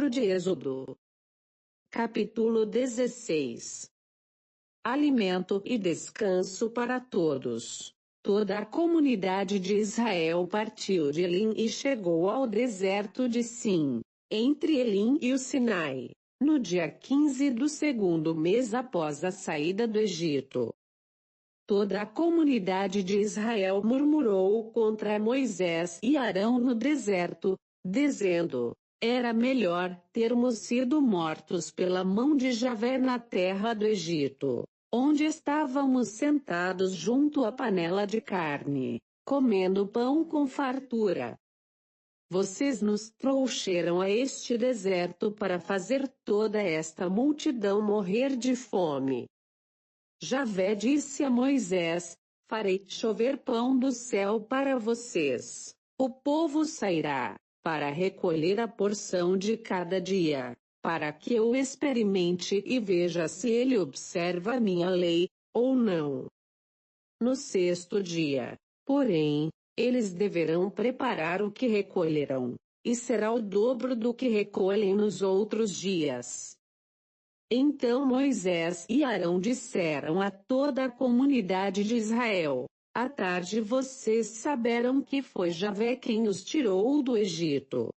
Livro de Êxodo. Capítulo 16. Alimento e descanso para todos. Toda a comunidade de Israel partiu de Elim e chegou ao deserto de Sim, entre Elim e o Sinai, no dia 15 do segundo mês após a saída do Egito. Toda a comunidade de Israel murmurou contra Moisés e Arão no deserto, dizendo: era melhor termos sido mortos pela mão de Javé na terra do Egito, onde estávamos sentados junto à panela de carne, comendo pão com fartura. Vocês nos trouxeram a este deserto para fazer toda esta multidão morrer de fome. Javé disse a Moisés: farei chover pão do céu para vocês. O povo sairá para recolher a porção de cada dia, para que eu experimente e veja se ele observa a minha lei, ou não. No sexto dia, porém, eles deverão preparar o que recolherão, e será o dobro do que recolhem nos outros dias. Então Moisés e Arão disseram a toda a comunidade de Israel: à tarde vocês saberão que foi Javé quem os tirou do Egito.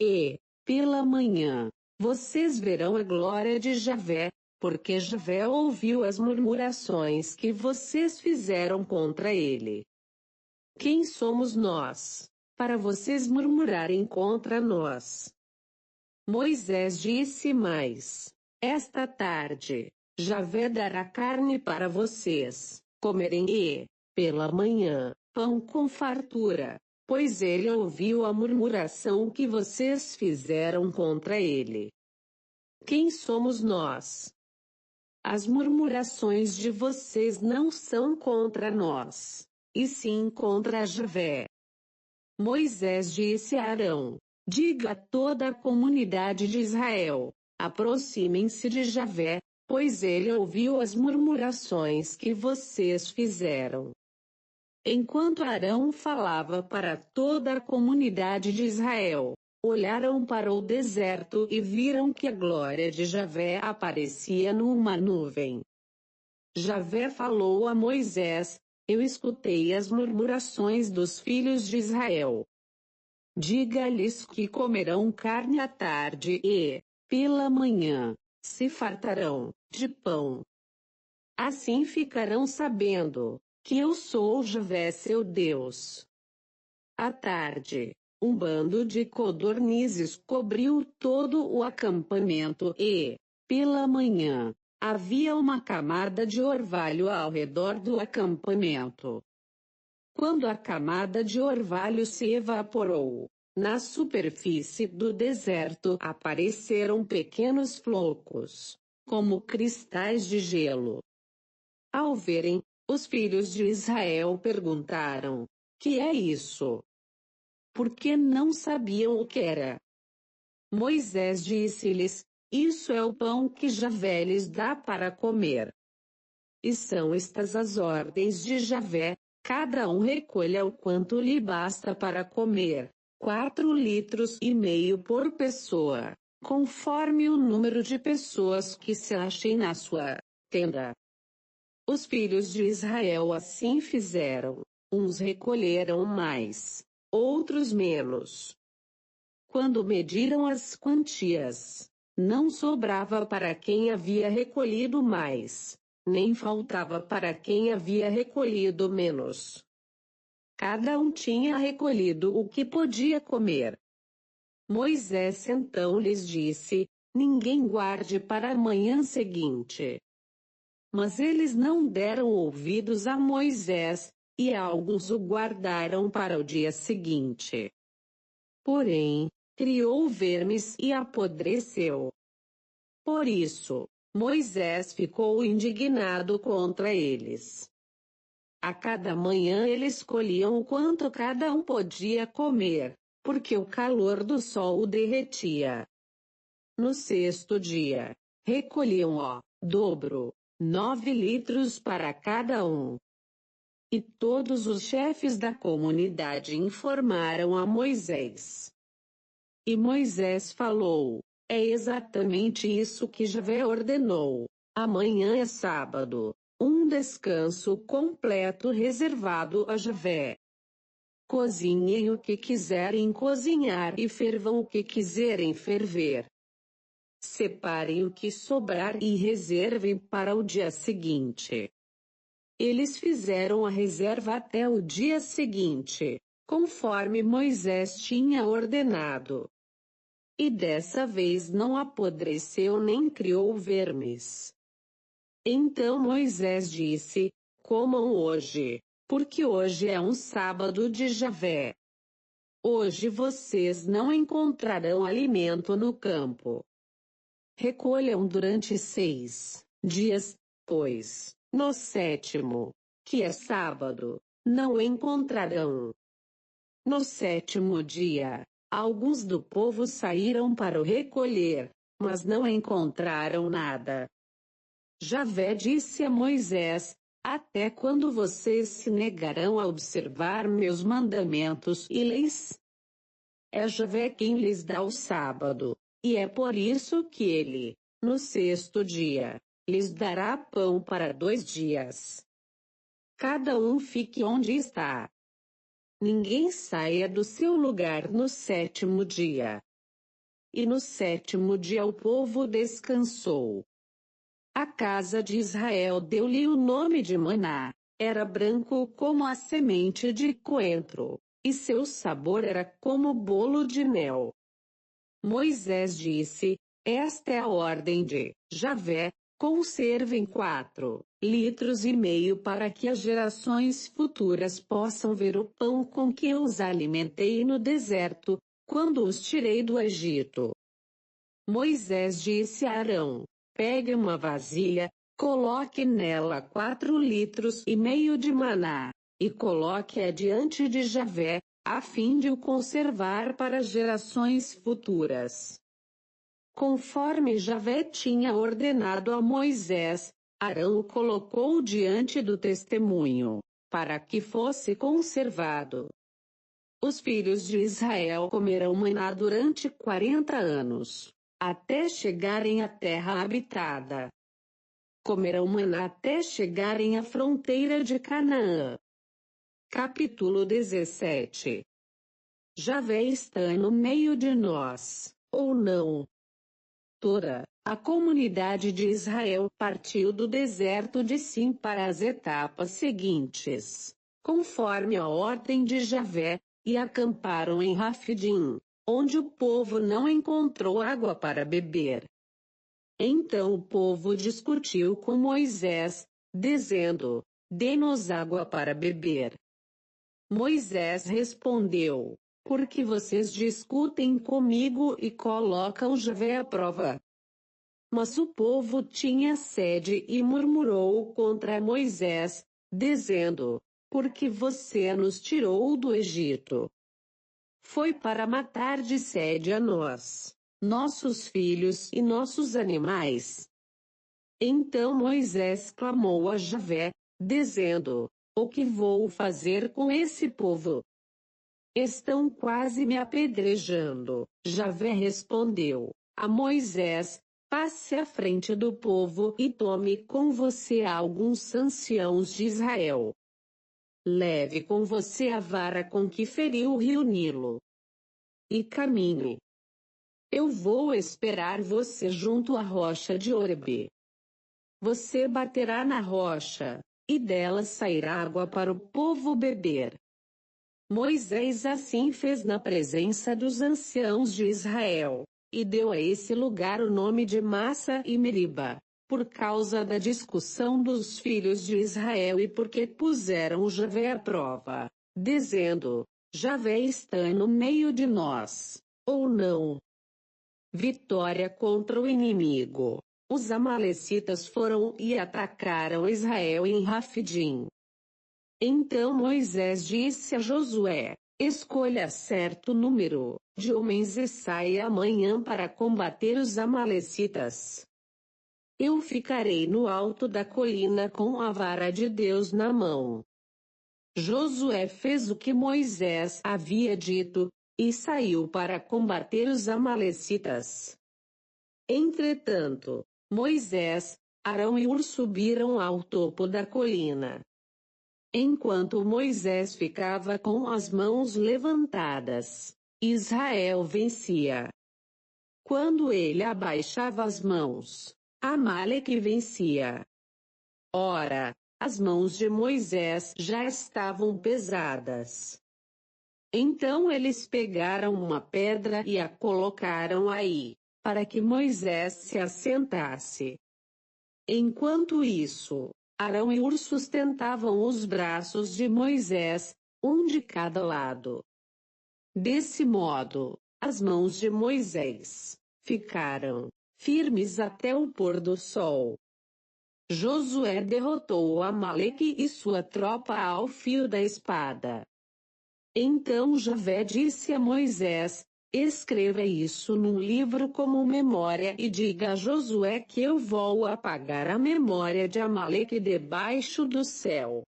E, pela manhã, vocês verão a glória de Javé, porque Javé ouviu as murmurações que vocês fizeram contra ele. Quem somos nós, para vocês murmurarem contra nós? Moisés disse mais: esta tarde, Javé dará carne para vocês comerem e, pela manhã, pão com fartura, pois ele ouviu a murmuração que vocês fizeram contra ele. Quem somos nós? As murmurações de vocês não são contra nós, e sim contra Javé. Moisés disse a Arão: diga a toda a comunidade de Israel: aproximem-se de Javé, pois ele ouviu as murmurações que vocês fizeram. Enquanto Arão falava para toda a comunidade de Israel, olharam para o deserto e viram que a glória de Javé aparecia numa nuvem. Javé falou a Moisés: eu escutei as murmurações dos filhos de Israel. Diga-lhes que comerão carne à tarde e, pela manhã, se fartarão de pão. Assim ficarão sabendo que eu sou Javé seu Deus. À tarde, um bando de codornizes cobriu todo o acampamento e, pela manhã, havia uma camada de orvalho ao redor do acampamento. Quando a camada de orvalho se evaporou, na superfície do deserto apareceram pequenos flocos, como cristais de gelo. Ao verem, os filhos de Israel perguntaram: que é isso? Porque não sabiam o que era. Moisés disse-lhes: isso é o pão que Javé lhes dá para comer. E são estas as ordens de Javé: cada um recolha o quanto lhe basta para comer, 4,5 litros por pessoa, conforme o número de pessoas que se achem na sua tenda. Os filhos de Israel assim fizeram, uns recolheram mais, outros menos. Quando mediram as quantias, não sobrava para quem havia recolhido mais, nem faltava para quem havia recolhido menos. Cada um tinha recolhido o que podia comer. Moisés então lhes disse: ninguém guarde para a manhã seguinte. Mas eles não deram ouvidos a Moisés, e alguns o guardaram para o dia seguinte. Porém, criou vermes e apodreceu. Por isso, Moisés ficou indignado contra eles. A cada manhã eles colhiam o quanto cada um podia comer, porque o calor do sol o derretia. No sexto dia, recolhiam o dobro, 9 litros para cada um. E todos os chefes da comunidade informaram a Moisés. E Moisés falou: é exatamente isso que Javé ordenou. Amanhã é sábado, um descanso completo reservado a Javé. Cozinhem o que quiserem cozinhar e fervam o que quiserem ferver. Separem o que sobrar e reservem para o dia seguinte. Eles fizeram a reserva até o dia seguinte, conforme Moisés tinha ordenado. E dessa vez não apodreceu nem criou vermes. Então Moisés disse: comam hoje, porque hoje é um sábado de Javé. Hoje vocês não encontrarão alimento no campo. Recolham durante 6 dias, pois, no sétimo, que é sábado, não encontrarão. No sétimo dia, alguns do povo saíram para o recolher, mas não encontraram nada. Javé disse a Moisés: até quando vocês se negarão a observar meus mandamentos e leis? É Javé quem lhes dá o sábado, e é por isso que ele, no sexto dia, lhes dará pão para 2 dias. Cada um fique onde está. Ninguém saia do seu lugar no sétimo dia. E no sétimo dia o povo descansou. A casa de Israel deu-lhe o nome de maná. Era branco como a semente de coentro, e seu sabor era como bolo de mel. Moisés disse: esta é a ordem de Javé, conservem 4,5 litros para que as gerações futuras possam ver o pão com que eu os alimentei no deserto, quando os tirei do Egito. Moisés disse a Arão: pegue uma vasilha, coloque nela 4,5 litros de maná, e coloque-a diante de Javé, a fim de o conservar para gerações futuras. Conforme Javé tinha ordenado a Moisés, Arão o colocou diante do testemunho, para que fosse conservado. Os filhos de Israel comerão maná durante 40 anos, até chegarem à terra habitada. Comerão maná até chegarem à fronteira de Canaã. Capítulo 17. Javé está no meio de nós, ou não? Toda a comunidade de Israel partiu do deserto de Sim para as etapas seguintes, conforme a ordem de Javé, e acamparam em Rafidim, onde o povo não encontrou água para beber. Então o povo discutiu com Moisés, dizendo: dê-nos água para beber. Moisés respondeu: por que vocês discutem comigo e colocam Javé à prova? Mas o povo tinha sede e murmurou contra Moisés, dizendo: por que você nos tirou do Egito? Foi para matar de sede a nós, nossos filhos e nossos animais. Então Moisés clamou a Javé, dizendo: o que vou fazer com esse povo? Estão quase me apedrejando. Javé respondeu a Moisés: passe à frente do povo e tome com você alguns anciãos de Israel. Leve com você a vara com que feriu o rio Nilo. E caminhe. Eu vou esperar você junto à rocha de Horebe. Você baterá na rocha, e dela sairá água para o povo beber. Moisés assim fez na presença dos anciãos de Israel, e deu a esse lugar o nome de Massa e Meriba, por causa da discussão dos filhos de Israel e porque puseram Javé à prova, dizendo: Javé está no meio de nós, ou não? Vitória contra o inimigo. Os amalecitas foram e atacaram Israel em Rafidim. Então Moisés disse a Josué: escolha certo número de homens e saia amanhã para combater os amalecitas. Eu ficarei no alto da colina com a vara de Deus na mão. Josué fez o que Moisés havia dito, e saiu para combater os amalecitas. Entretanto, Moisés, Arão e Hur subiram ao topo da colina. Enquanto Moisés ficava com as mãos levantadas, Israel vencia. Quando ele abaixava as mãos, Amaleque vencia. Ora, as mãos de Moisés já estavam pesadas. Então eles pegaram uma pedra e a colocaram aí, para que Moisés se assentasse. Enquanto isso, Arão e Hur sustentavam os braços de Moisés, um de cada lado. Desse modo, as mãos de Moisés ficaram firmes até o pôr do sol. Josué derrotou Amaleque e sua tropa ao fio da espada. Então Javé disse a Moisés: escreva isso num livro como memória e diga a Josué que eu vou apagar a memória de Amaleque debaixo do céu.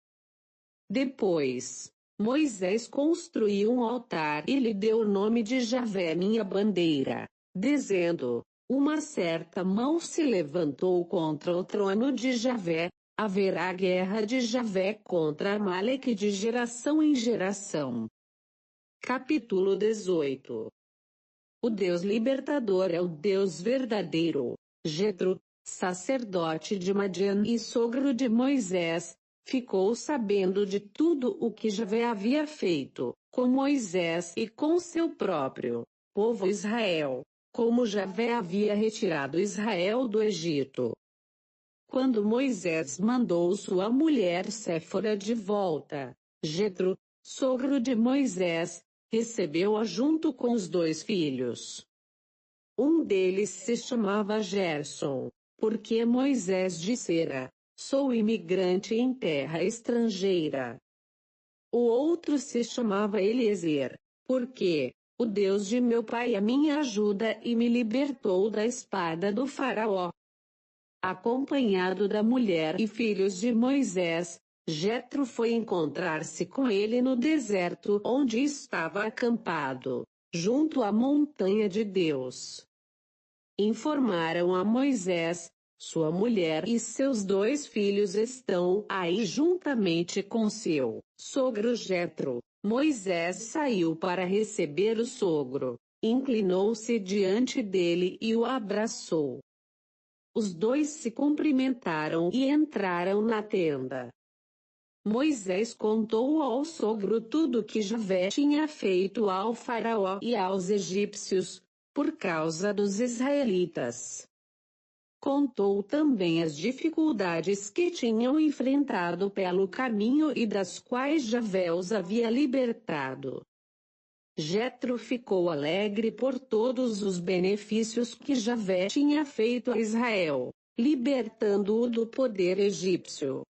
Depois, Moisés construiu um altar e lhe deu o nome de Javé, minha bandeira, dizendo: uma certa mão se levantou contra o trono de Javé, haverá guerra de Javé contra Amaleque de geração em geração. Capítulo 18. O Deus libertador é o Deus verdadeiro. Jetro, sacerdote de Madian e sogro de Moisés, ficou sabendo de tudo o que Javé havia feito, com Moisés e com seu próprio povo Israel, como Javé havia retirado Israel do Egito. Quando Moisés mandou sua mulher Séfora de volta, Jetro, sogro de Moisés, recebeu-a junto com os 2 filhos. Um deles se chamava Gerson, porque Moisés dissera: sou imigrante em terra estrangeira. O outro se chamava Eliezer, porque o Deus de meu pai é minha ajuda e me libertou da espada do faraó. Acompanhado da mulher e filhos de Moisés, Jetro foi encontrar-se com ele no deserto onde estava acampado, junto à montanha de Deus. Informaram a Moisés: sua mulher e seus 2 filhos estão aí juntamente com seu sogro Jetro. Moisés saiu para receber o sogro, inclinou-se diante dele e o abraçou. Os 2 se cumprimentaram e entraram na tenda. Moisés contou ao sogro tudo que Javé tinha feito ao faraó e aos egípcios, por causa dos israelitas. Contou também as dificuldades que tinham enfrentado pelo caminho e das quais Javé os havia libertado. Jetro ficou alegre por todos os benefícios que Javé tinha feito a Israel, libertando-o do poder egípcio.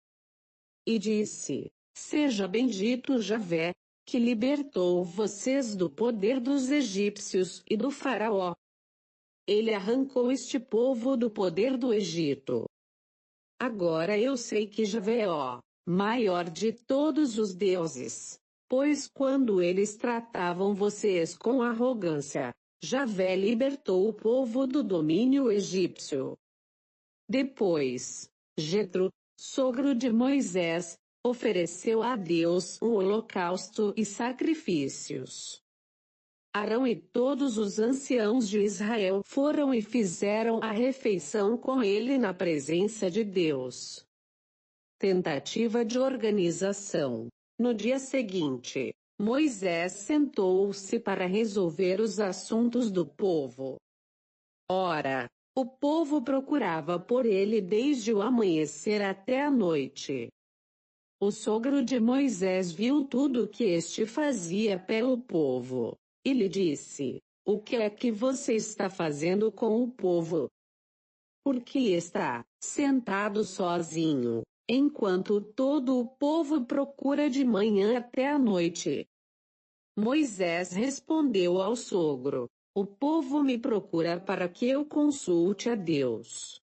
E disse: seja bendito Javé, que libertou vocês do poder dos egípcios e do faraó. Ele arrancou este povo do poder do Egito. Agora eu sei que Javé é o maior de todos os deuses, pois quando eles tratavam vocês com arrogância, Javé libertou o povo do domínio egípcio. Depois, Jetro, sogro de Moisés, ofereceu a Deus um holocausto e sacrifícios. Arão e todos os anciãos de Israel foram e fizeram a refeição com ele na presença de Deus. Tentativa de organização. No dia seguinte, Moisés sentou-se para resolver os assuntos do povo. Ora, o povo procurava por ele desde o amanhecer até a noite. O sogro de Moisés viu tudo o que este fazia pelo povo, e lhe disse: o que é que você está fazendo com o povo? Por que está sentado sozinho, enquanto todo o povo procura de manhã até a noite? Moisés respondeu ao sogro: o povo me procura para que eu consulte a Deus.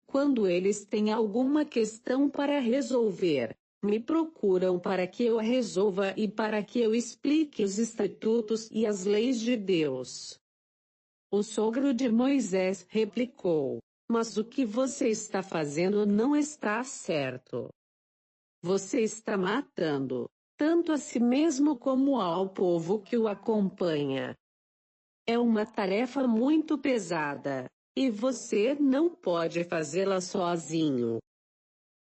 Quando eles têm alguma questão para resolver, Me procuram para que eu resolva e para que eu explique os estatutos e as leis de Deus. O sogro de Moisés replicou: Mas o que você está fazendo não está certo. Você está matando, tanto a si mesmo como ao povo que o acompanha. É uma tarefa muito pesada, e você não pode fazê-la sozinho.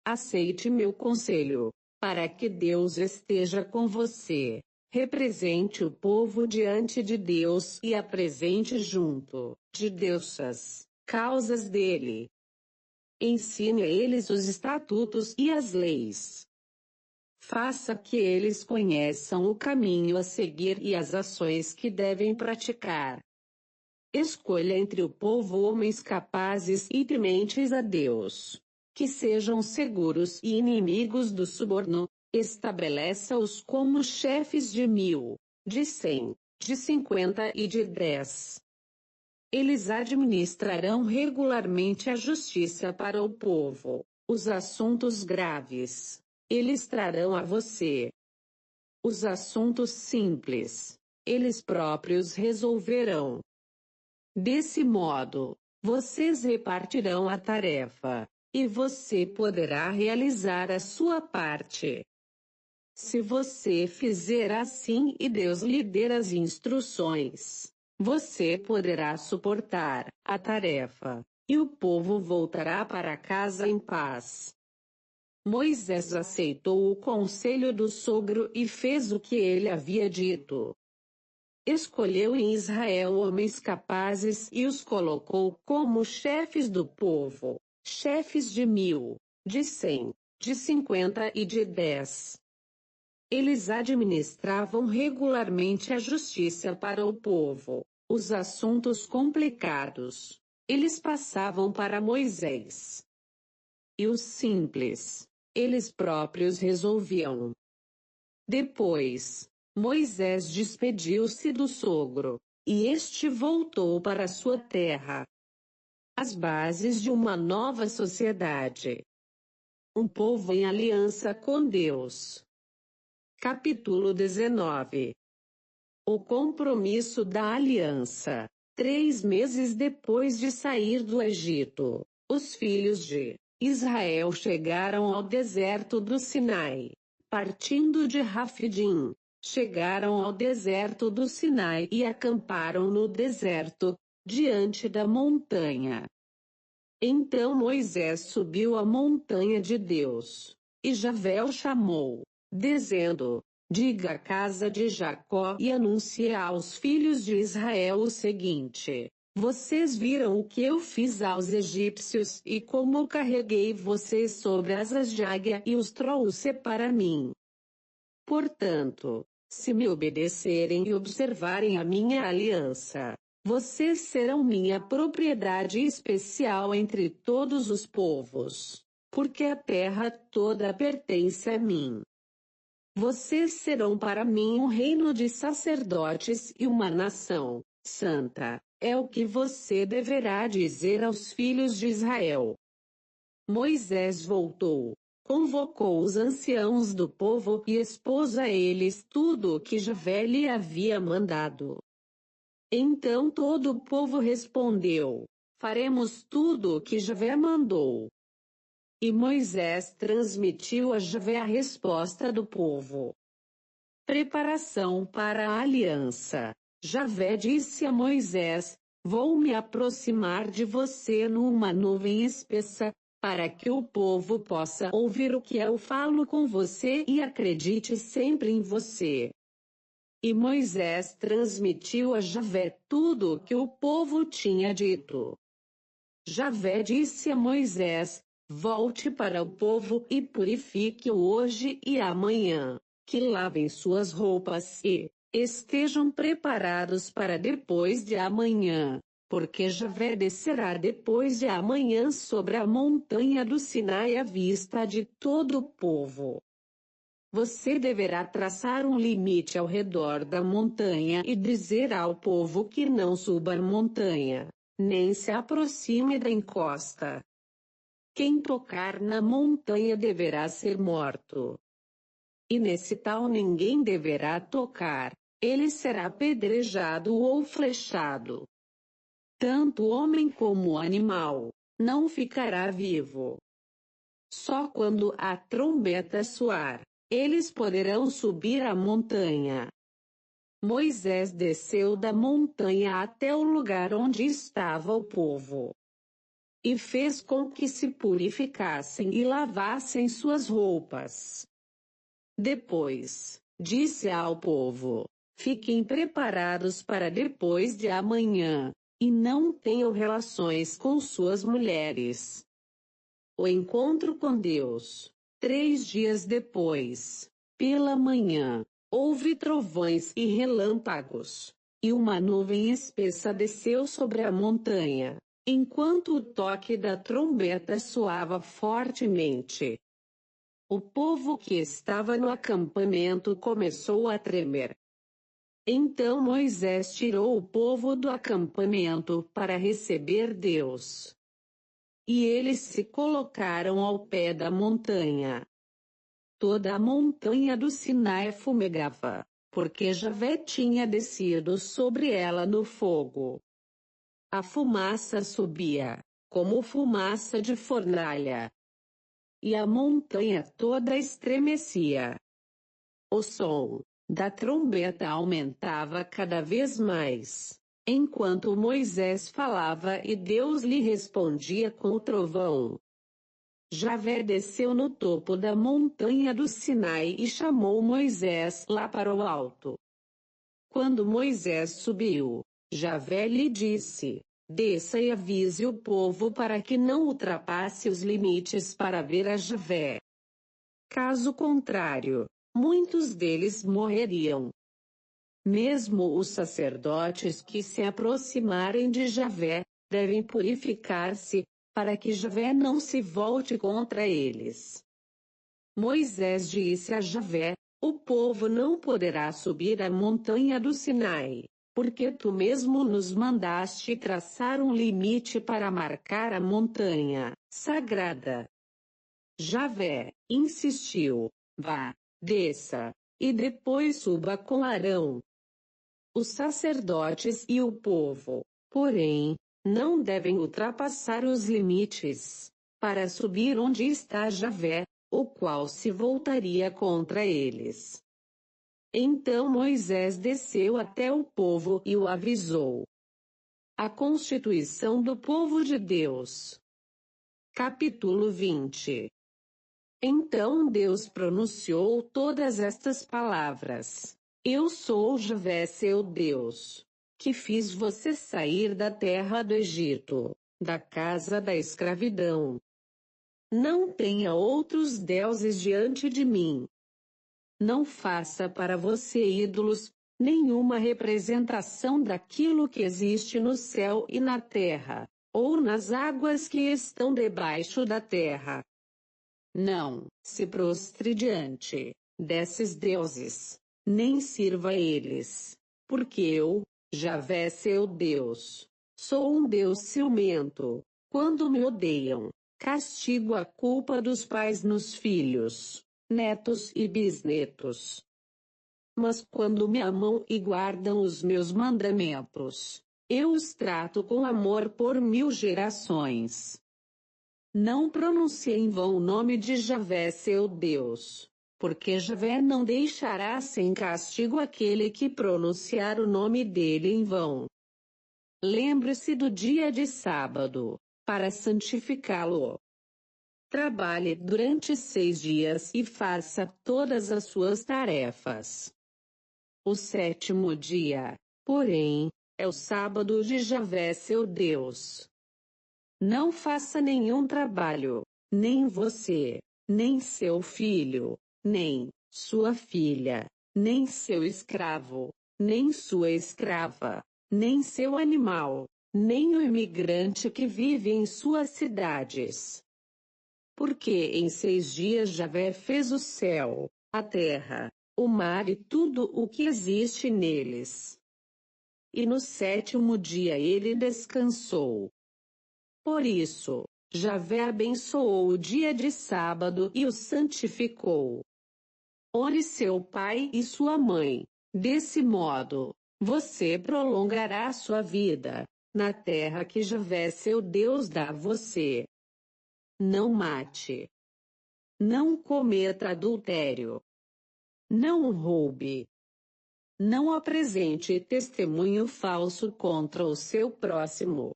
Aceite meu conselho, para que Deus esteja com você. Represente o povo diante de Deus e apresente junto de Deus as causas dele. Ensine a eles os estatutos e as leis. Faça que eles conheçam o caminho a seguir e as ações que devem praticar. Escolha entre o povo homens capazes e tementes a Deus, que sejam seguros e inimigos do suborno. Estabeleça-os como chefes de 1.000, de 100, de 50 e de 10. Eles administrarão regularmente a justiça para o povo, os assuntos graves. Eles trarão a você. Os assuntos simples, eles próprios resolverão. Desse modo, vocês repartirão a tarefa, e você poderá realizar a sua parte. Se você fizer assim e Deus lhe der as instruções, você poderá suportar a tarefa, e o povo voltará para casa em paz. Moisés aceitou o conselho do sogro e fez o que ele havia dito. Escolheu em Israel homens capazes e os colocou como chefes do povo, chefes de 1.000, de 100, de 50 e de 10. Eles administravam regularmente a justiça para o povo, os assuntos complicados. Eles passavam para Moisés. E os simples, eles próprios resolviam. Depois, Moisés despediu-se do sogro, e este voltou para sua terra. As bases de uma nova sociedade. Um povo em aliança com Deus. Capítulo 19. O compromisso da aliança. 3 meses depois de sair do Egito, os filhos de Israel chegaram ao deserto do Sinai. Partindo de Rafidim, chegaram ao deserto do Sinai e acamparam no deserto, diante da montanha. Então Moisés subiu a montanha de Deus, e Javé o chamou, dizendo: Diga à casa de Jacó e anuncie aos filhos de Israel o seguinte: Vocês viram o que eu fiz aos egípcios e como carreguei vocês sobre asas de águia e os trouxe para mim. Portanto, se me obedecerem e observarem a minha aliança, vocês serão minha propriedade especial entre todos os povos, porque a terra toda pertence a mim. Vocês serão para mim um reino de sacerdotes e uma nação santa, é o que você deverá dizer aos filhos de Israel. Moisés voltou, convocou os anciãos do povo e expôs a eles tudo o que Javé lhe havia mandado. Então todo o povo respondeu: Faremos tudo o que Javé mandou. E Moisés transmitiu a Javé a resposta do povo. Preparação para a aliança. Javé disse a Moisés: Vou me aproximar de você numa nuvem espessa, para que o povo possa ouvir o que eu falo com você e acredite sempre em você. E Moisés transmitiu a Javé tudo o que o povo tinha dito. Javé disse a Moisés: Volte para o povo e purifique-o hoje e amanhã, que lavem suas roupas e estejam preparados para depois de amanhã, porque Javé descerá depois de amanhã sobre a montanha do Sinai à vista de todo o povo. Você deverá traçar um limite ao redor da montanha e dizer ao povo que não suba a montanha, nem se aproxime da encosta. quem tocar na montanha deverá ser morto. E nesse tal ninguém deverá tocar, ele será apedrejado ou flechado. Tanto o homem como o animal não ficará vivo. Só quando a trombeta soar, eles poderão subir a montanha. Moisés desceu da montanha até o lugar onde estava o povo, e fez com que se purificassem e lavassem suas roupas. Depois, disse ao povo: fiquem preparados para depois de amanhã, e não tenham relações com suas mulheres. O encontro com Deus. 3 dias depois, pela manhã, houve trovões e relâmpagos, e uma nuvem espessa desceu sobre a montanha, enquanto o toque da trombeta soava fortemente. O povo que estava no acampamento começou a tremer. Então Moisés tirou o povo do acampamento para receber Deus. E eles se colocaram ao pé da montanha. Toda a montanha do Sinai fumegava, porque Javé tinha descido sobre ela no fogo. A fumaça subia, como fumaça de fornalha. E a montanha toda estremecia. O som da trombeta aumentava cada vez mais, enquanto Moisés falava e Deus lhe respondia com o trovão. Javé desceu no topo da montanha do Sinai e chamou Moisés lá para o alto. Quando Moisés subiu, Javé lhe disse: desça e avise o povo para que não ultrapasse os limites para ver a Javé. Caso contrário, muitos deles morreriam. Mesmo os sacerdotes que se aproximarem de Javé devem purificar-se, para que Javé não se volte contra eles. Moisés disse a Javé: o povo não poderá subir a montanha do Sinai, porque tu mesmo nos mandaste traçar um limite para marcar a montanha sagrada. Javé insistiu: vá, desça, e depois suba com Arão. Os sacerdotes e o povo, porém, não devem ultrapassar os limites, para subir onde está Javé, o qual se voltaria contra eles. Então Moisés desceu até o povo e o avisou. A constituição do povo de Deus. Capítulo 20. Então Deus pronunciou todas estas palavras: eu sou Javé seu Deus, que fiz você sair da terra do Egito, da casa da escravidão. Não tenha outros deuses diante de mim. Não faça para você ídolos, nenhuma representação daquilo que existe no céu e na terra, ou nas águas que estão debaixo da terra. Não se prostre diante desses deuses, nem sirva a eles, porque eu, Javé seu Deus, sou um Deus ciumento. Quando me odeiam, castigo a culpa dos pais nos filhos, netos e bisnetos. Mas quando me amam e guardam os meus mandamentos, eu os trato com amor por 1000 gerações. Não pronuncie em vão o nome de Javé seu Deus, porque Javé não deixará sem castigo aquele que pronunciar o nome dele em vão. Lembre-se do dia de sábado, para santificá-lo. Trabalhe durante 6 dias e faça todas as suas tarefas. O 7º dia, porém, é o sábado de Javé seu Deus. Não faça nenhum trabalho, nem você, nem seu filho, nem sua filha, nem seu escravo, nem sua escrava, nem seu animal, nem o imigrante que vive em suas cidades. Porque em 6 dias Javé fez o céu, a terra, o mar e tudo o que existe neles. E no 7º dia ele descansou. Por isso, Javé abençoou o dia de sábado e o santificou. Honre seu pai e sua mãe. Desse modo, você prolongará sua vida na terra que Javé seu Deus dá a você. Não mate. Não cometa adultério. Não roube. Não apresente testemunho falso contra o seu próximo.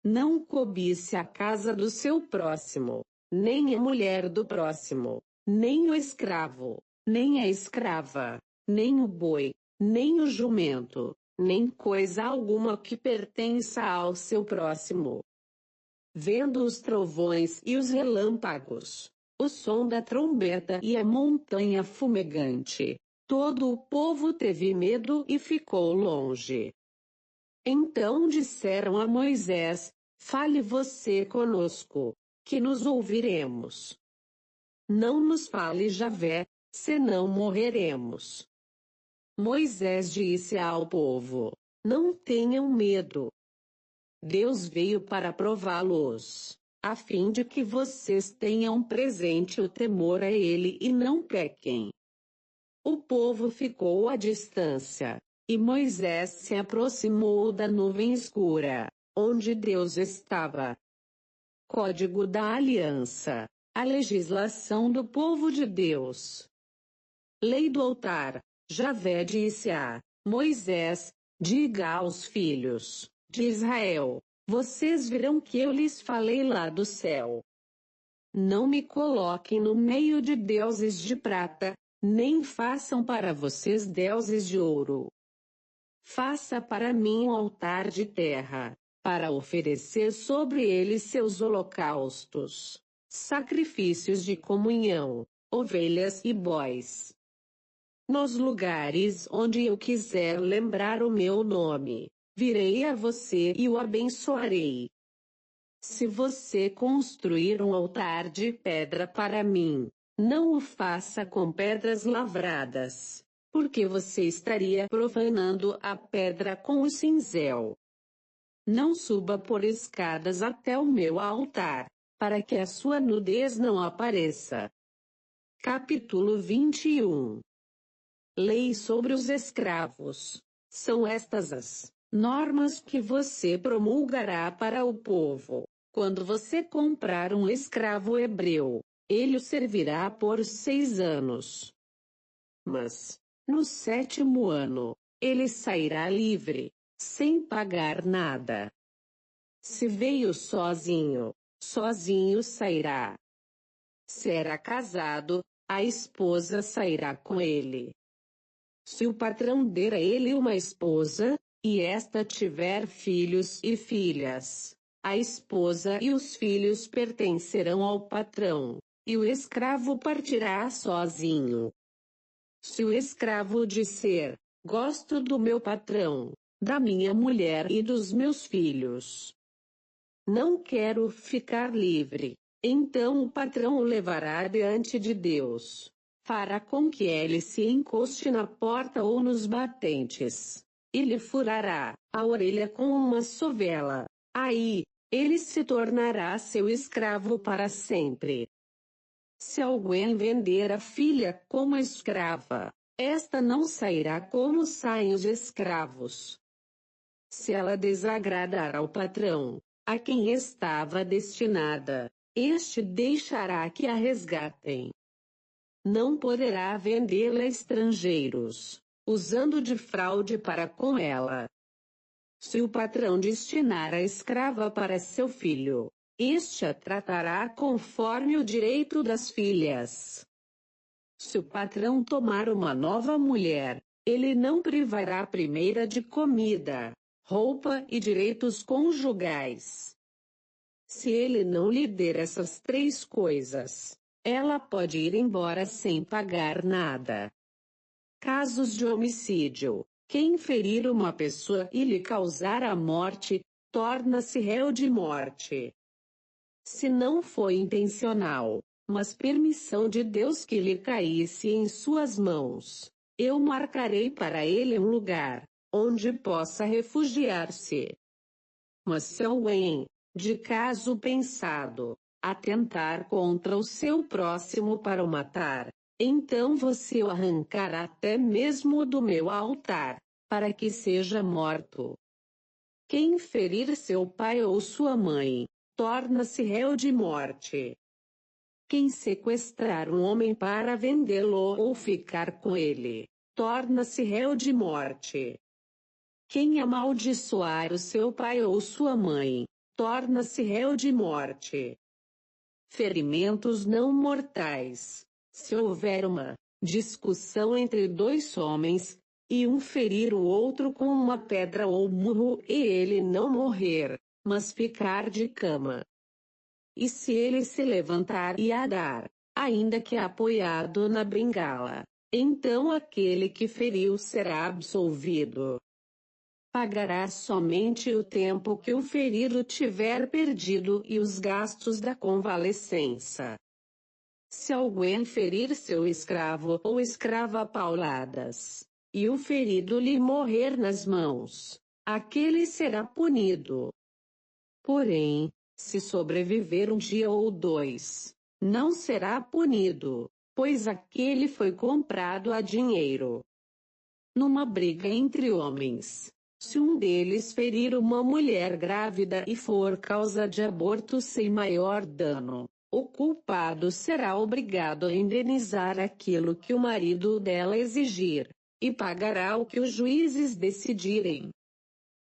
Não cobice a casa do seu próximo, nem a mulher do próximo, nem o escravo, nem a escrava, nem o boi, nem o jumento, nem coisa alguma que pertença ao seu próximo. Vendo os trovões e os relâmpagos, o som da trombeta e a montanha fumegante, todo o povo teve medo e ficou longe. Então disseram a Moisés: fale você conosco, que nos ouviremos. Não nos fale Javé, senão morreremos. Moisés disse ao povo: não tenham medo. Deus veio para prová-los, a fim de que vocês tenham presente o temor a Ele e não pequem. O povo ficou à distância, e Moisés se aproximou da nuvem escura, onde Deus estava. Código da Aliança, a legislação do povo de Deus. Lei do altar. Javé disse a Moisés: diga aos filhos de Israel: vocês verão que eu lhes falei lá do céu. Não me coloquem no meio de deuses de prata, nem façam para vocês deuses de ouro. Faça para mim um altar de terra, para oferecer sobre ele seus holocaustos, sacrifícios de comunhão, ovelhas e bois. Nos lugares onde eu quiser lembrar o meu nome, virei a você e o abençoarei. Se você construir um altar de pedra para mim, não o faça com pedras lavradas, porque você estaria profanando a pedra com o cinzel. Não suba por escadas até o meu altar, para que a sua nudez não apareça. Capítulo 21. Lei sobre os escravos. São estas as normas que você promulgará para o povo. Quando você comprar um escravo hebreu, ele o servirá por 6 anos. Mas, no 7º ano, ele sairá livre, sem pagar nada. Se veio sozinho, sozinho sairá. Se era casado, a esposa sairá com ele. Se o patrão der a ele uma esposa, e esta tiver filhos e filhas, a esposa e os filhos pertencerão ao patrão, e o escravo partirá sozinho. Se o escravo disser: gosto do meu patrão, da minha mulher e dos meus filhos, não quero ficar livre, então o patrão o levará diante de Deus. Fará com que ele se encoste na porta ou nos batentes, e lhe furará a orelha com uma sovela. Aí, ele se tornará seu escravo para sempre. Se alguém vender a filha como escrava, esta não sairá como saem os escravos. Se ela desagradar ao patrão, a quem estava destinada, este deixará que a resgatem. Não poderá vendê-la a estrangeiros, usando de fraude para com ela. Se o patrão destinar a escrava para seu filho, este a tratará conforme o direito das filhas. Se o patrão tomar uma nova mulher, ele não privará a primeira de comida, roupa e direitos conjugais. Se ele não lhe der essas 3 coisas, ela pode ir embora sem pagar nada. Casos de homicídio. Quem ferir uma pessoa e lhe causar a morte, torna-se réu de morte. Se não foi intencional, mas permissão de Deus que lhe caísse em suas mãos, eu marcarei para ele um lugar, onde possa refugiar-se. Mas se alguém de caso pensado, atentar contra o seu próximo para o matar, então você o arrancará até mesmo do meu altar, para que seja morto. Quem ferir seu pai ou sua mãe, torna-se réu de morte. Quem sequestrar um homem para vendê-lo ou ficar com ele, torna-se réu de morte. Quem amaldiçoar o seu pai ou sua mãe, torna-se réu de morte. Ferimentos não mortais. Se houver uma discussão entre dois homens, e um ferir o outro com uma pedra ou murro e ele não morrer, mas ficar de cama. E se ele se levantar e andar, ainda que apoiado na bengala, então aquele que feriu será absolvido. Pagará somente o tempo que o ferido tiver perdido e os gastos da convalescença. Se alguém ferir seu escravo ou escrava a pauladas, e o ferido lhe morrer nas mãos, aquele será punido. Porém, se sobreviver um dia ou dois, não será punido, pois aquele foi comprado a dinheiro. Numa briga entre homens, se um deles ferir uma mulher grávida e for causa de aborto sem maior dano, o culpado será obrigado a indenizar aquilo que o marido dela exigir, e pagará o que os juízes decidirem.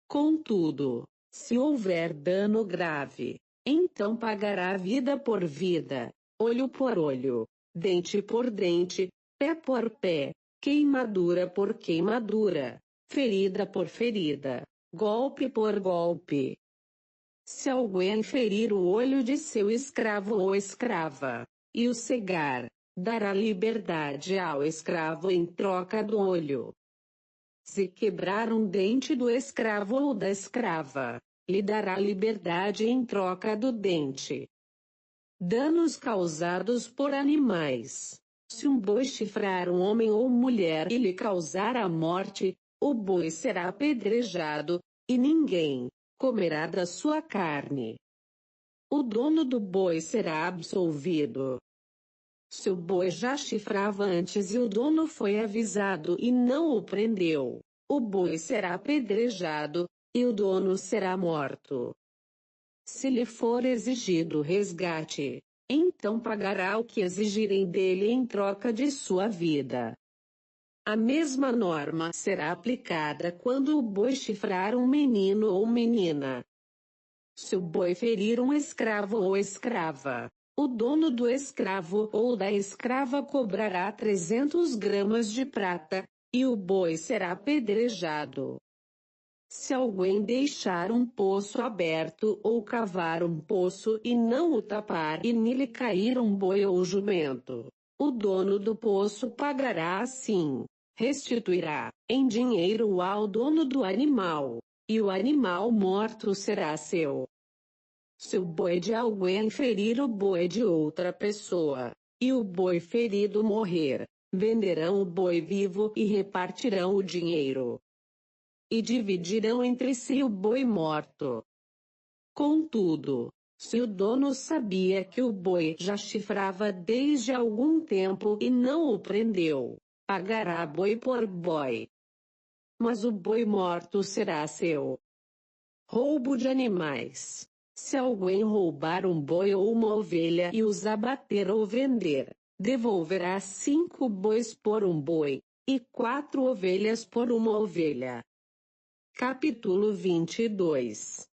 Contudo, se houver dano grave, então pagará vida por vida, olho por olho, dente por dente, pé por pé, queimadura por queimadura, ferida por ferida, golpe por golpe. Se alguém ferir o olho de seu escravo ou escrava, e o cegar, dará liberdade ao escravo em troca do olho. Se quebrar um dente do escravo ou da escrava, lhe dará liberdade em troca do dente. Danos causados por animais. Se um boi chifrar um homem ou mulher e lhe causar a morte, o boi será apedrejado, e ninguém comerá da sua carne. O dono do boi será absolvido. Se o boi já chifrava antes e o dono foi avisado e não o prendeu, o boi será apedrejado, e o dono será morto. Se lhe for exigido resgate, então pagará o que exigirem dele em troca de sua vida. A mesma norma será aplicada quando o boi chifrar um menino ou menina. Se o boi ferir um escravo ou escrava, o dono do escravo ou da escrava cobrará 300 gramas de prata, e o boi será apedrejado. Se alguém deixar um poço aberto ou cavar um poço e não o tapar e nele cair um boi ou jumento, o dono do poço pagará assim, restituirá, em dinheiro ao dono do animal, e o animal morto será seu. Se o boi de alguém ferir o boi de outra pessoa, e o boi ferido morrer, venderão o boi vivo e repartirão o dinheiro. E dividirão entre si o boi morto. Contudo, se o dono sabia que o boi já chifrava desde algum tempo e não o prendeu, pagará boi por boi. Mas o boi morto será seu. Roubo de animais. Se alguém roubar um boi ou uma ovelha e os abater ou vender, devolverá 5 bois por um boi, e 4 ovelhas por uma ovelha. Capítulo 22.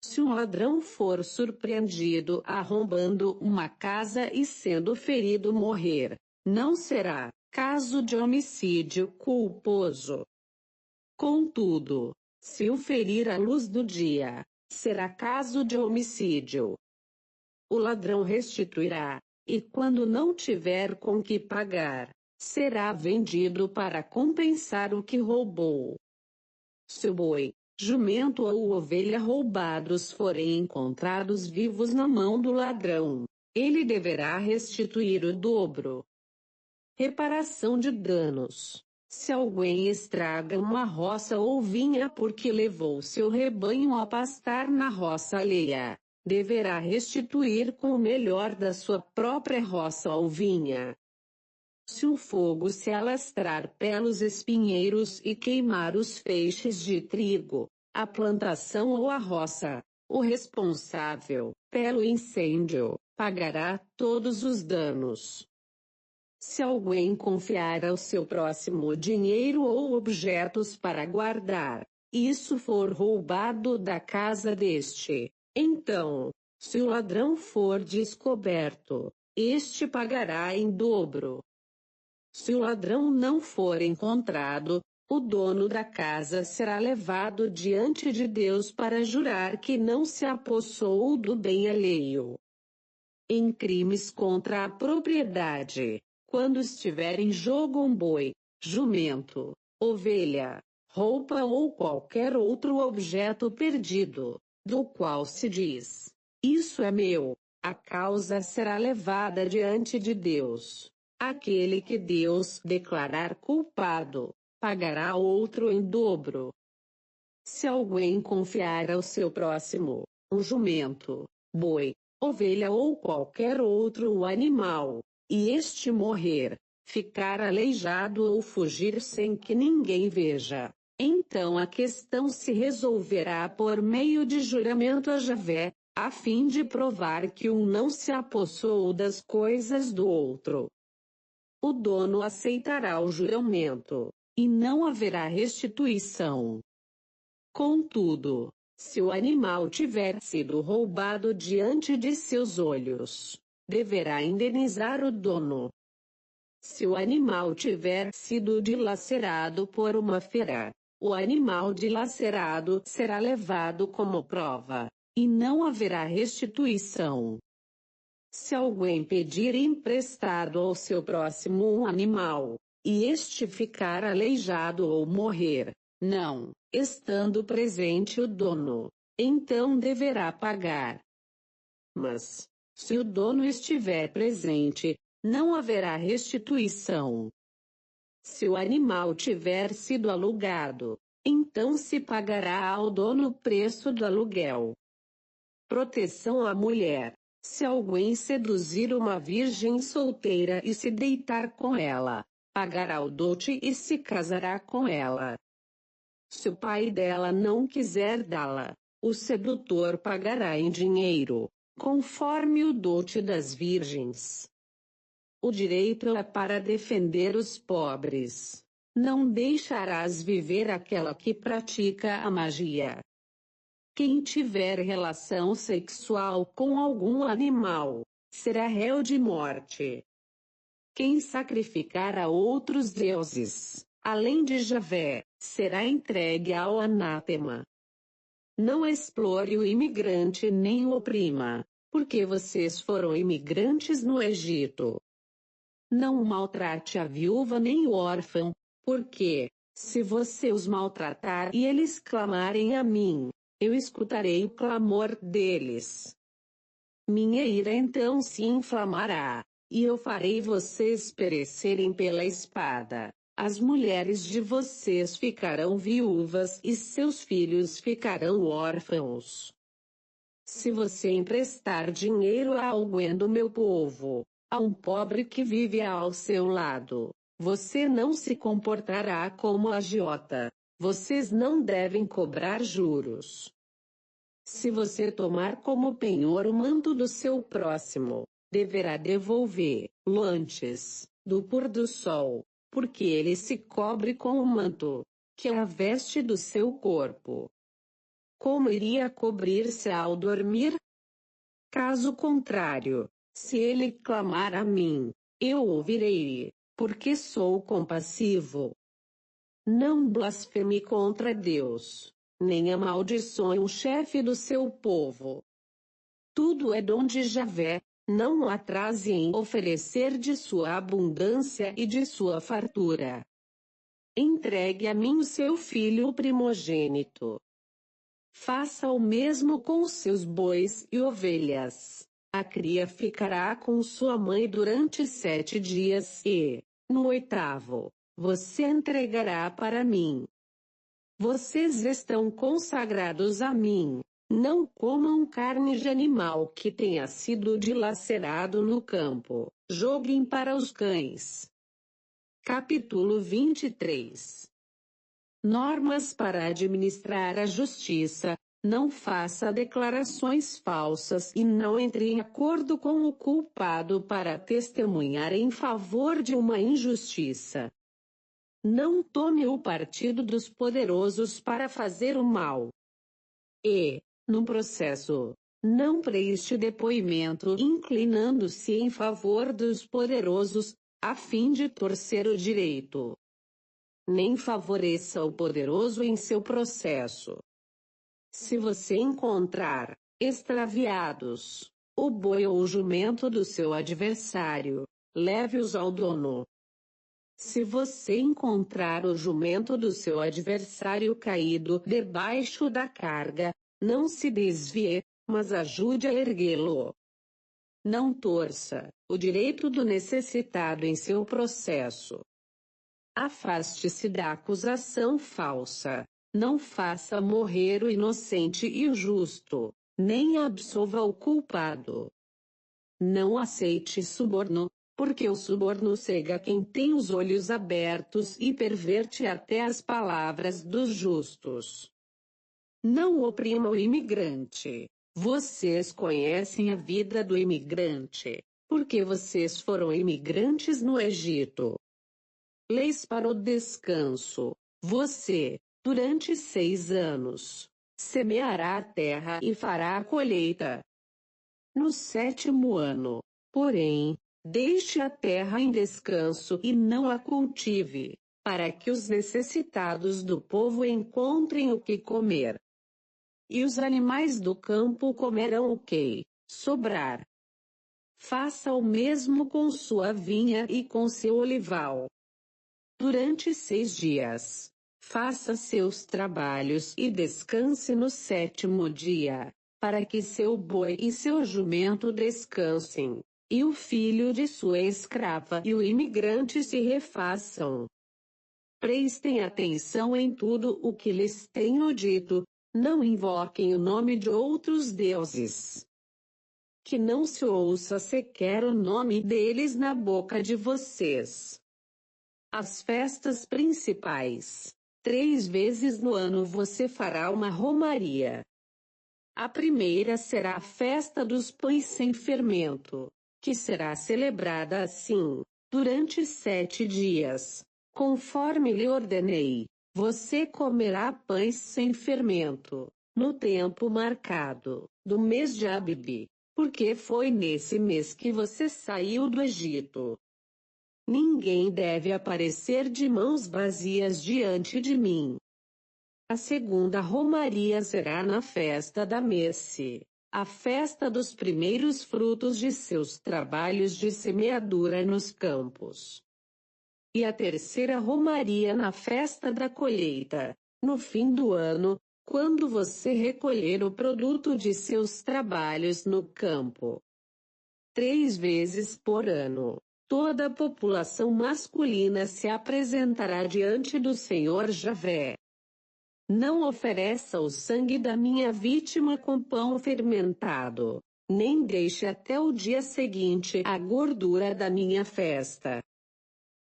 Se um ladrão for surpreendido arrombando uma casa e sendo ferido morrer, não será caso de homicídio culposo. Contudo, se o ferir à luz do dia, será caso de homicídio. O ladrão restituirá, e quando não tiver com que pagar, será vendido para compensar o que roubou. Se o boi, jumento ou ovelha roubados forem encontrados vivos na mão do ladrão, ele deverá restituir o dobro. Reparação de danos. Se alguém estraga uma roça ou vinha porque levou seu rebanho a pastar na roça alheia, deverá restituir com o melhor da sua própria roça ou vinha. Se o fogo se alastrar pelos espinheiros e queimar os feixes de trigo, a plantação ou a roça, o responsável pelo incêndio pagará todos os danos. Se alguém confiar ao seu próximo dinheiro ou objetos para guardar, e isso for roubado da casa deste, então, se o ladrão for descoberto, este pagará em dobro. Se o ladrão não for encontrado, o dono da casa será levado diante de Deus para jurar que não se apossou do bem alheio. Em crimes contra a propriedade, quando estiver em jogo um boi, jumento, ovelha, roupa ou qualquer outro objeto perdido, do qual se diz: isso é meu, a causa será levada diante de Deus. Aquele que Deus declarar culpado, pagará outro em dobro. Se alguém confiar ao seu próximo um jumento, boi, ovelha ou qualquer outro animal, e este morrer, ficar aleijado ou fugir sem que ninguém veja, então a questão se resolverá por meio de juramento a Javé, a fim de provar que um não se apossou das coisas do outro. O dono aceitará o juramento, e não haverá restituição. Contudo, se o animal tiver sido roubado diante de seus olhos, deverá indenizar o dono. Se o animal tiver sido dilacerado por uma fera, o animal dilacerado será levado como prova, e não haverá restituição. Se alguém pedir emprestado ao seu próximo um animal, e este ficar aleijado ou morrer, não estando presente o dono, então deverá pagar. Mas, se o dono estiver presente, não haverá restituição. Se o animal tiver sido alugado, então se pagará ao dono o preço do aluguel. Proteção à mulher. Se alguém seduzir uma virgem solteira e se deitar com ela, pagará o dote e se casará com ela. Se o pai dela não quiser dá-la, o sedutor pagará em dinheiro, conforme o dote das virgens. O direito é para defender os pobres. Não deixarás viver aquela que pratica a magia. Quem tiver relação sexual com algum animal, será réu de morte. Quem sacrificar a outros deuses, além de Javé, será entregue ao anátema. Não explore o imigrante nem o oprima, porque vocês foram imigrantes no Egito. Não maltrate a viúva nem o órfão, porque, se você os maltratar e eles clamarem a mim, eu escutarei o clamor deles. Minha ira então se inflamará, e eu farei vocês perecerem pela espada. As mulheres de vocês ficarão viúvas e seus filhos ficarão órfãos. Se você emprestar dinheiro a alguém do meu povo, a um pobre que vive ao seu lado, você não se comportará como agiota. Vocês não devem cobrar juros. Se você tomar como penhor o manto do seu próximo, deverá devolver-lo antes do pôr do sol, porque ele se cobre com o manto, que é a veste do seu corpo. Como iria cobrir-se ao dormir? Caso contrário, se ele clamar a mim, eu ouvirei, porque sou compassivo. Não blasfeme contra Deus, nem amaldiçoe o chefe do seu povo. Tudo é dom de Javé, não atrase em oferecer de sua abundância e de sua fartura. Entregue a mim o seu filho primogênito. Faça o mesmo com os seus bois e ovelhas. A cria ficará com sua mãe durante 7 dias e, no 8º, você entregará para mim. Vocês estão consagrados a mim. Não comam carne de animal que tenha sido dilacerado no campo. Joguem para os cães. Capítulo 23. Normas para administrar a justiça. Não faça declarações falsas e não entre em acordo com o culpado para testemunhar em favor de uma injustiça. Não tome o partido dos poderosos para fazer o mal. E, no processo, não preste depoimento inclinando-se em favor dos poderosos, a fim de torcer o direito. Nem favoreça o poderoso em seu processo. Se você encontrar, extraviados, o boi ou o jumento do seu adversário, leve-os ao dono. Se você encontrar o jumento do seu adversário caído debaixo da carga, não se desvie, mas ajude a erguê-lo. Não torça o direito do necessitado em seu processo. Afaste-se da acusação falsa. Não faça morrer o inocente e o justo, nem absolva o culpado. Não aceite suborno, porque o suborno cega quem tem os olhos abertos e perverte até as palavras dos justos. Não oprima o imigrante. Vocês conhecem a vida do imigrante, porque vocês foram imigrantes no Egito. Leis para o descanso. Você, durante 6 anos, semeará a terra e fará a colheita. No 7º ano, porém, deixe a terra em descanso e não a cultive, para que os necessitados do povo encontrem o que comer. E os animais do campo comerão o que sobrar. Faça o mesmo com sua vinha e com seu olival. Durante 6 dias, faça seus trabalhos e descanse no 7º dia, para que seu boi e seu jumento descansem, e o filho de sua escrava e o imigrante se refaçam. Prestem atenção em tudo o que lhes tenho dito, não invoquem o nome de outros deuses. Que não se ouça sequer o nome deles na boca de vocês. As festas principais. 3 vezes no ano você fará uma romaria. A primeira será a festa dos pães sem fermento, que será celebrada assim, durante 7 dias, conforme lhe ordenei. Você comerá pães sem fermento, no tempo marcado, do mês de Abibe, porque foi nesse mês que você saiu do Egito. Ninguém deve aparecer de mãos vazias diante de mim. A segunda romaria será na festa da Messe, a festa dos primeiros frutos de seus trabalhos de semeadura nos campos. E a terceira romaria na festa da colheita, no fim do ano, quando você recolher o produto de seus trabalhos no campo. 3 vezes por ano, toda a população masculina se apresentará diante do Senhor Javé. Não ofereça o sangue da minha vítima com pão fermentado, nem deixe até o dia seguinte a gordura da minha festa.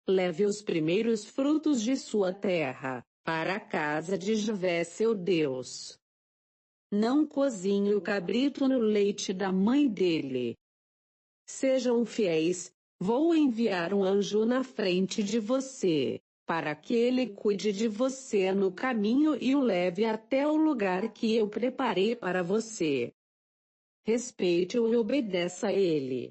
Leve os primeiros frutos de sua terra, para a casa de Javé seu Deus. Não cozinhe o cabrito no leite da mãe dele. Sejam fiéis, vou enviar um anjo na frente de você, para que ele cuide de você no caminho e o leve até o lugar que eu preparei para você. Respeite-o e obedeça a ele.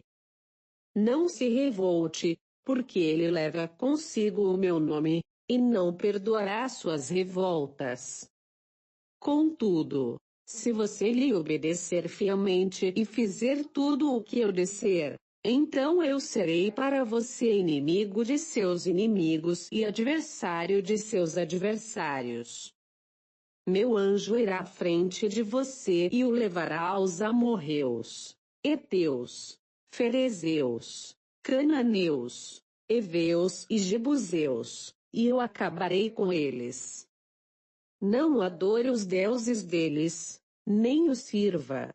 Não se revolte, porque ele leva consigo o meu nome, e não perdoará suas revoltas. Contudo, se você lhe obedecer fielmente e fizer tudo o que eu disser, então eu serei para você inimigo de seus inimigos e adversário de seus adversários. Meu anjo irá à frente de você e o levará aos amorreus, heteus, ferezeus, cananeus, heveus e jebuseus, e eu acabarei com eles. Não adore os deuses deles, nem os sirva.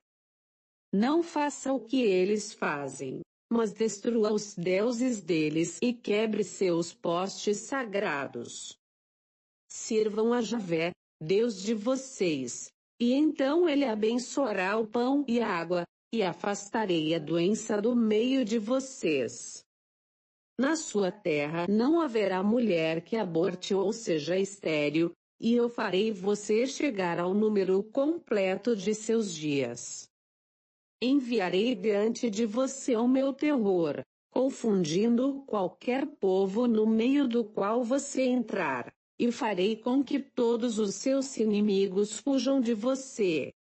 Não faça o que eles fazem, mas destrua os deuses deles e quebre seus postes sagrados. Sirvam a Javé, Deus de vocês, e então ele abençoará o pão e a água, e afastarei a doença do meio de vocês. Na sua terra não haverá mulher que aborte ou seja estéril, e eu farei você chegar ao número completo de seus dias. Enviarei diante de você o meu terror, confundindo qualquer povo no meio do qual você entrar, e farei com que todos os seus inimigos fujam de você.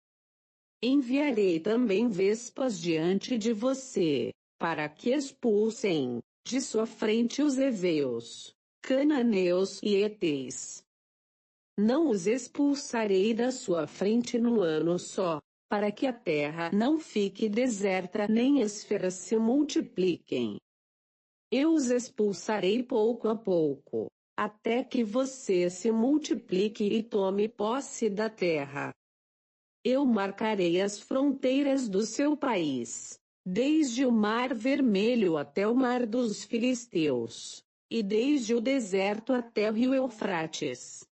Enviarei também vespas diante de você, para que expulsem de sua frente os heveus, cananeus e heteus. Não os expulsarei da sua frente num ano só, para que a terra não fique deserta nem as feras se multipliquem. Eu os expulsarei pouco a pouco, até que você se multiplique e tome posse da terra. Eu marcarei as fronteiras do seu país, desde o Mar Vermelho até o Mar dos Filisteus, e desde o deserto até o rio Eufrates.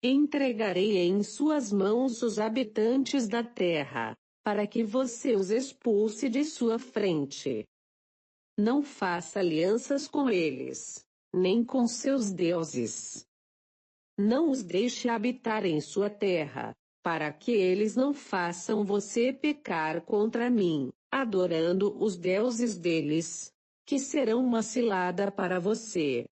Entregarei em suas mãos os habitantes da terra, para que você os expulse de sua frente. Não faça alianças com eles, nem com seus deuses. Não os deixe habitar em sua terra, para que eles não façam você pecar contra mim, adorando os deuses deles, que serão uma cilada para você.